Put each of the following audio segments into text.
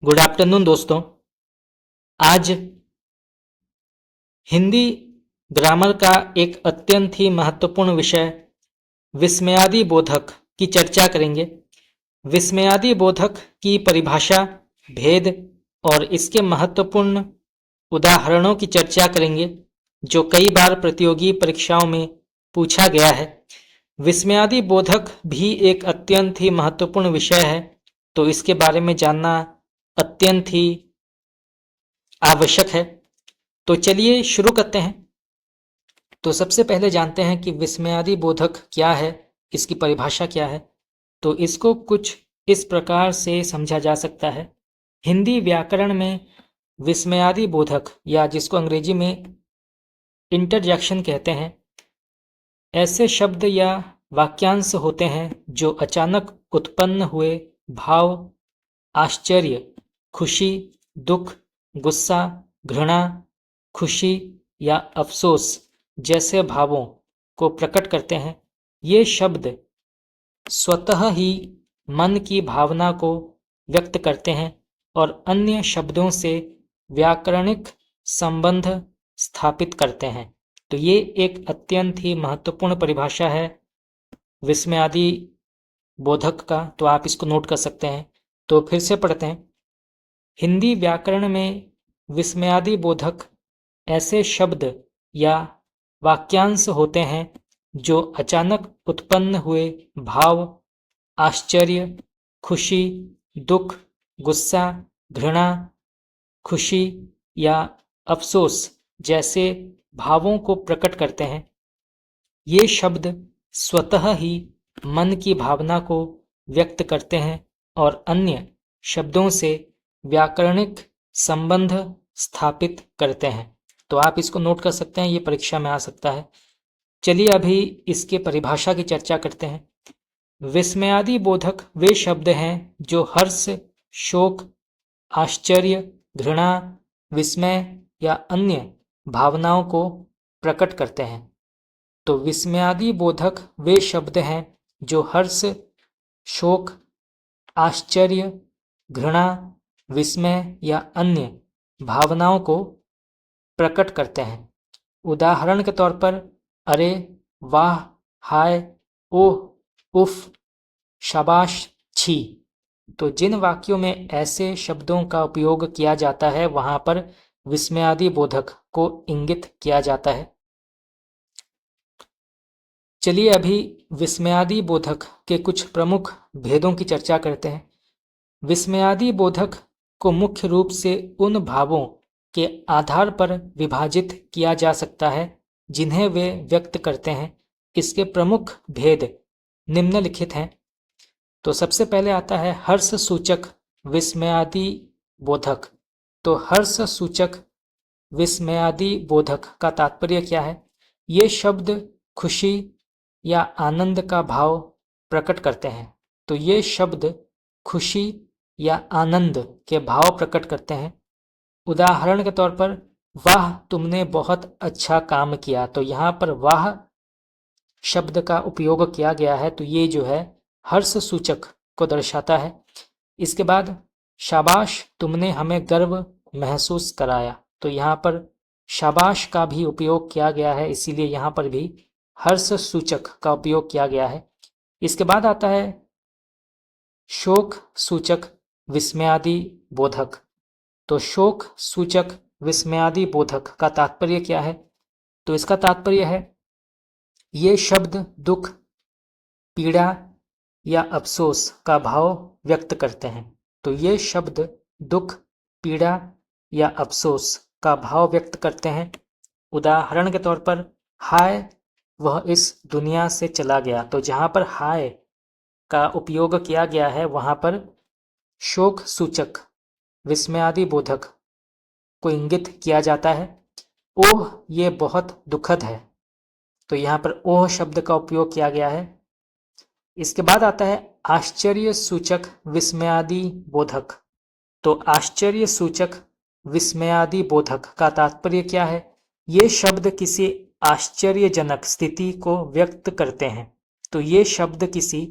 Good afternoon दोस्तों। आज Hindi grammar का एक अत्यंत ही महत्वपूर्ण विषय विस्मयादि बोधक की चर्चा करेंगे। विस्मयादि बोधक की परिभाषा, भेद और इसके महत्वपूर्ण उदाहरणों की चर्चा करेंगे जो कई बार प्रतियोगी परीक्षाओं में पूछा गया है। विस्मयादि बोधक भी एक अत्यंत ही महत्वपूर्ण विषय है, तो इसके बारे में जानना अत्यंत ही आवश्यक है। तो चलिए शुरू करते हैं। तो सबसे पहले जानते हैं कि विस्मयादि बोधक क्या है, इसकी परिभाषा क्या है। तो इसको कुछ इस प्रकार से समझा जा सकता है। हिंदी व्याकरण में विस्मयादि बोधक, या जिसको अंग्रेजी में इंटरजेक्शन कहते हैं, ऐसे शब्द या वाक्यांश होते हैं जो अचानक उत्पन्न हुए भाव, आश्चर्य, खुशी, दुख, गुस्सा, घृणा, खुशी या अफसोस जैसे भावों को प्रकट करते हैं। ये शब्द स्वतः ही मन की भावना को व्यक्त करते हैं और अन्य शब्दों से व्याकरणिक संबंध स्थापित करते हैं। तो ये एक अत्यंत ही महत्वपूर्ण परिभाषा है विस्मयादि बोधक का, तो आप इसको नोट कर सकते हैं। तो फिर से पढ़ते हैं। हिंदी व्याकरण में विस्मयादि बोधक ऐसे शब्द या वाक्यांश होते हैं जो अचानक उत्पन्न हुए भाव, आश्चर्य, खुशी, दुख, गुस्सा, घृणा, खुशी या अफसोस जैसे भावों को प्रकट करते हैं। ये शब्द स्वतः ही मन की भावना को व्यक्त करते हैं और अन्य शब्दों से व्याकरणिक संबंध स्थापित करते हैं। तो आप इसको नोट कर सकते हैं, ये परीक्षा में आ सकता है। चलिए अभी इसके परिभाषा की चर्चा करते हैं। विस्मयादि बोधक वे शब्द हैं जो हर्ष, शोक, आश्चर्य, घृणा, विस्मय या अन्य भावनाओं को प्रकट करते हैं। तो विस्मयादि बोधक वे शब्द हैं जो हर्ष, शोक, आश्चर्य, घृणा, विस्मय या अन्य भावनाओं को प्रकट करते हैं। उदाहरण के तौर पर अरे, वाह, हाय, ओह, उफ, शाबाश, छी। तो जिन वाक्यों में ऐसे शब्दों का उपयोग किया जाता है वहां पर विस्मयादि बोधक को इंगित किया जाता है। चलिए अभी विस्मयादि बोधक के कुछ प्रमुख भेदों की चर्चा करते हैं। विस्मयादि बोधक को मुख्य रूप से उन भावों के आधार पर विभाजित किया जा सकता है जिन्हें वे व्यक्त करते हैं। इसके प्रमुख भेद निम्नलिखित हैं। तो सबसे पहले आता है हर्ष सूचक विस्मयादि बोधक। तो हर्ष सूचक विस्मयादि बोधक का तात्पर्य क्या है? ये शब्द खुशी या आनंद का भाव प्रकट करते हैं। तो ये शब्द खुशी या आनंद के भाव प्रकट करते हैं। उदाहरण के तौर पर वाह, तुमने बहुत अच्छा काम किया। तो यहाँ पर वाह शब्द का उपयोग किया गया है, तो ये जो है हर्ष सूचक को दर्शाता है। इसके बाद शाबाश, तुमने हमें गर्व महसूस कराया। तो यहाँ पर शाबाश का भी उपयोग किया गया है, इसीलिए यहाँ पर भी हर्ष सूचक का उपयोग किया गया है। इसके बाद आता है शोक सूचक विस्मयादि बोधक। तो शोक सूचक विस्मयादि बोधक का तात्पर्य क्या है? तो इसका तात्पर्य है ये शब्द दुख, पीड़ा या अफसोस का भाव व्यक्त करते हैं। तो ये शब्द दुख, पीड़ा या अफसोस का भाव व्यक्त करते हैं। उदाहरण के तौर पर हाय, वह इस दुनिया से चला गया। तो जहाँ पर हाय का उपयोग किया गया है वहाँ पर शोक सूचक विस्मयादि बोधक को इंगित किया जाता है। ओह, ये बहुत दुखद है। तो यहाँ पर ओह शब्द का उपयोग किया गया है। इसके बाद आता है आश्चर्य सूचक विस्मयादि बोधक। तो आश्चर्य सूचक विस्मयादि बोधक का तात्पर्य क्या है? ये शब्द किसी आश्चर्यजनक स्थिति को व्यक्त करते हैं। तो ये शब्द किसी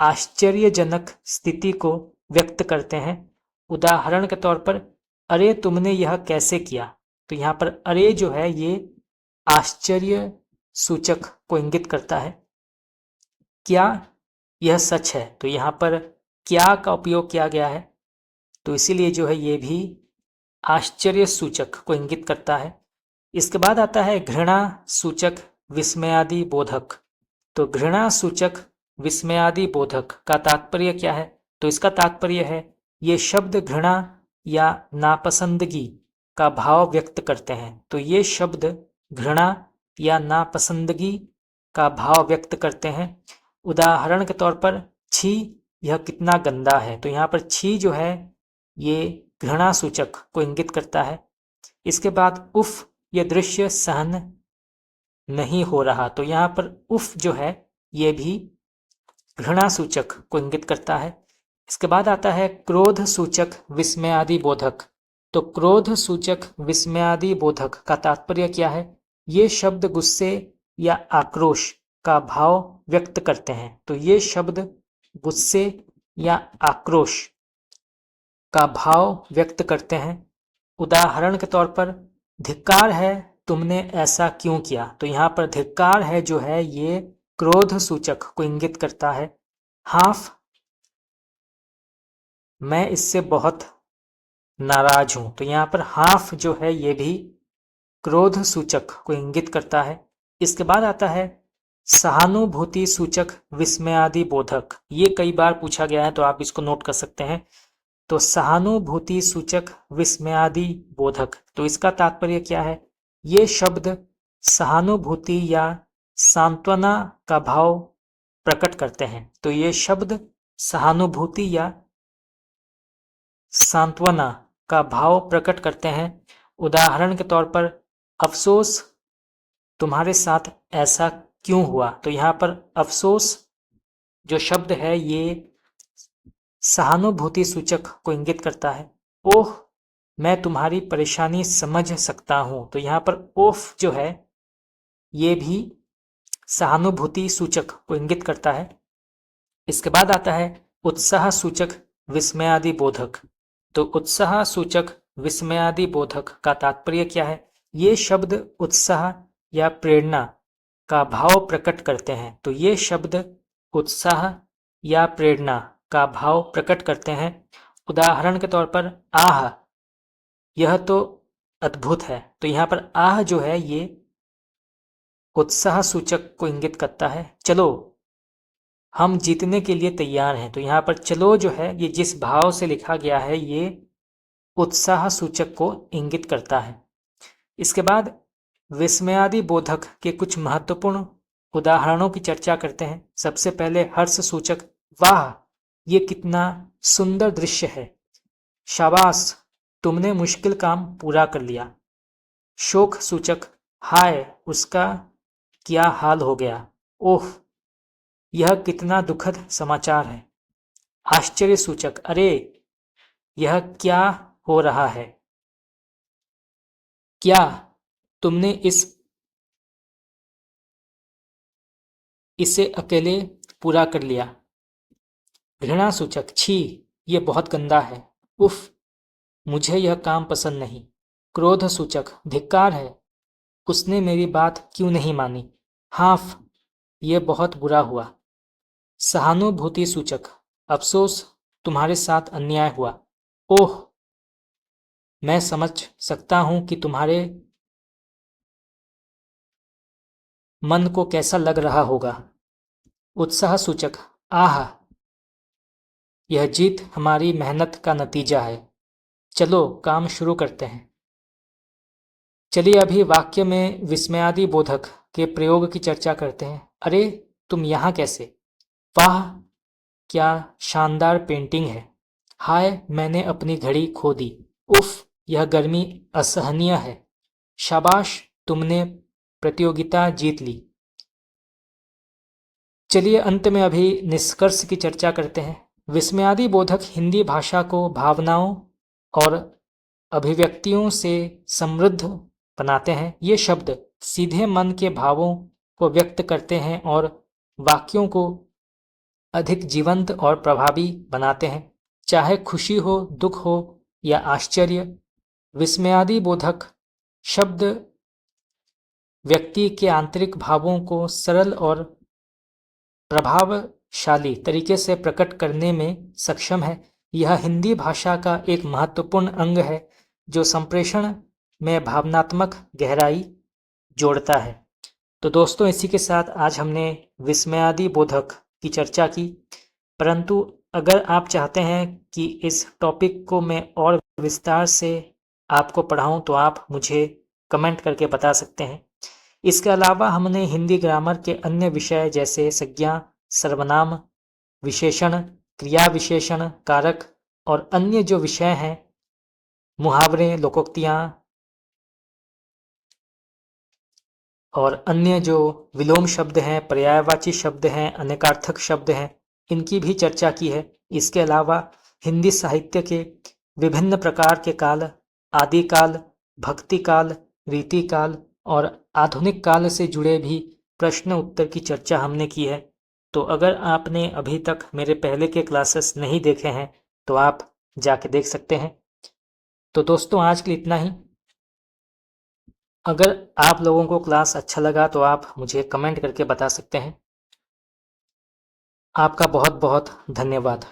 आश्चर्यजनक स्थिति को व्यक्त करते हैं। उदाहरण के तौर पर अरे तुमने यह कैसे किया, तो यहाँ पर अरे जो है ये आश्चर्य सूचक को इंगित करता है। क्या यह सच है, तो यहाँ पर क्या का उपयोग किया गया है, तो इसीलिए जो है ये भी आश्चर्य सूचक को इंगित करता है। इसके बाद आता है घृणा सूचक विस्मयादि बोधक। तो घृणा सूचक विस्मयादि बोधक का तात्पर्य क्या है, तो इसका तात्पर्य है ये शब्द घृणा या नापसंदगी का भाव व्यक्त करते हैं। तो ये शब्द घृणा या नापसंदगी का भाव व्यक्त करते हैं। उदाहरण के तौर पर छी यह कितना गंदा है, तो यहाँ पर छी जो है ये घृणा सूचक को इंगित करता है। इसके बाद उफ ये दृश्य सहन नहीं हो रहा, तो यहाँ पर उफ जो है ये भी घृणा सूचक को इंगित करता है। इसके बाद आता है क्रोध सूचक विस्मयादि बोधक। तो क्रोध सूचक विस्मयादि बोधक का तात्पर्य क्या है, ये शब्द गुस्से या आक्रोश का भाव व्यक्त करते हैं। तो ये शब्द गुस्से या आक्रोश का भाव व्यक्त करते हैं। उदाहरण के तौर पर धिक्कार है तुमने ऐसा क्यों किया, तो यहाँ पर धिक्कार है जो है ये क्रोध सूचक को इंगित करता है। हाफ मैं इससे बहुत नाराज हूं, तो यहाँ पर हाफ जो है ये भी क्रोध सूचक को इंगित करता है। इसके बाद आता है सहानुभूति सूचक विस्मयादि बोधक। ये कई बार पूछा गया है तो आप इसको नोट कर सकते हैं। तो सहानुभूति सूचक विस्मयादि बोधक, तो इसका तात्पर्य क्या है, ये शब्द सहानुभूति या सांत्वना का भाव प्रकट करते हैं। तो ये शब्द सहानुभूति या सांत्वना का भाव प्रकट करते हैं। उदाहरण के तौर पर अफसोस तुम्हारे साथ ऐसा क्यों हुआ, तो यहाँ पर अफसोस जो शब्द है ये सहानुभूति सूचक को इंगित करता है। ओह मैं तुम्हारी परेशानी समझ सकता हूं, तो यहाँ पर ओफ जो है ये भी सहानुभूति सूचक को इंगित करता है। इसके बाद आता है उत्साह सूचक विस्मयादि बोधक। तो उत्साह सूचक विस्मयादि बोधक का तात्पर्य क्या है, ये शब्द उत्साह या प्रेरणा का भाव प्रकट करते हैं। तो ये शब्द उत्साह या प्रेरणा का भाव प्रकट करते हैं। उदाहरण के तौर पर आह यह तो अद्भुत है, तो यहाँ पर आह जो है ये उत्साह सूचक को इंगित करता है। चलो हम जीतने के लिए तैयार हैं, तो यहाँ पर चलो जो है ये जिस भाव से लिखा गया है ये उत्साह सूचक को इंगित करता है। इसके बाद विस्मयादि बोधक के कुछ महत्वपूर्ण उदाहरणों की चर्चा करते हैं। सबसे पहले हर्ष सूचक वाह ये कितना सुंदर दृश्य है, शाबाश तुमने मुश्किल काम पूरा कर लिया। शोक सूचक हाय उसका क्या हाल हो गया, ओह यह कितना दुखद समाचार है। आश्चर्य सूचक अरे यह क्या हो रहा है, क्या तुमने इसे अकेले पूरा कर लिया। घृणा सूचक छी ये बहुत गंदा है, उफ मुझे यह काम पसंद नहीं। क्रोध सूचक धिक्कार है उसने मेरी बात क्यों नहीं मानी। हाफ ये बहुत बुरा हुआ। सहानुभूति सूचक अफसोस तुम्हारे साथ अन्याय हुआ। ओह मैं समझ सकता हूं कि तुम्हारे मन को कैसा लग रहा होगा। उत्साह सूचक आह यह जीत हमारी मेहनत का नतीजा है, चलो काम शुरू करते हैं। चलिए अभी वाक्य में विस्मयादि बोधक के प्रयोग की चर्चा करते हैं। अरे तुम यहाँ कैसे, वाह क्या शानदार पेंटिंग है, हाय मैंने अपनी घड़ी खो दी, उफ यह गर्मी असहनीय है, शाबाश तुमने प्रतियोगिता जीत ली। चलिए अंत में अभी निष्कर्ष की चर्चा करते हैं। विस्मयादि बोधक हिंदी भाषा को भावनाओं और अभिव्यक्तियों से समृद्ध बनाते हैं। ये शब्द सीधे मन के भावों को व्यक्त करते हैं और वाक्यों को अधिक जीवंत और प्रभावी बनाते हैं। चाहे खुशी हो, दुख हो या आश्चर्य। विस्मयादि बोधक शब्द व्यक्ति के आंतरिक भावों को सरल और प्रभावशाली तरीके से प्रकट करने में सक्षम है। यह हिंदी भाषा का एक महत्वपूर्ण अंग है जो संप्रेषण में भावनात्मक गहराई जोड़ता है। तो दोस्तों, इसी के साथ आज हमने विस्मयादि बोधक की चर्चा की। परंतु अगर आप चाहते हैं कि इस टॉपिक को मैं और विस्तार से आपको पढ़ाऊं तो आप मुझे कमेंट करके बता सकते हैं। इसके अलावा हमने हिंदी ग्रामर के अन्य विषय जैसे संज्ञा, सर्वनाम, विशेषण, क्रिया विशेषण, कारक और अन्य जो विषय हैं, मुहावरे, लोकोक्तियाँ और अन्य जो विलोम शब्द हैं, पर्यायवाची शब्द हैं, अनेकार्थक शब्द हैं, इनकी भी चर्चा की है। इसके अलावा हिंदी साहित्य के विभिन्न प्रकार के काल, आदिकाल, भक्ति काल, रीति काल और आधुनिक काल से जुड़े भी प्रश्न उत्तर की चर्चा हमने की है। तो अगर आपने अभी तक मेरे पहले के क्लासेस नहीं देखे हैं तो आप जाके देख सकते हैं। तो दोस्तों, आज के लिए इतना ही। अगर आप लोगों को क्लास अच्छा लगा तो आप मुझे कमेंट करके बता सकते हैं। आपका बहुत बहुत धन्यवाद।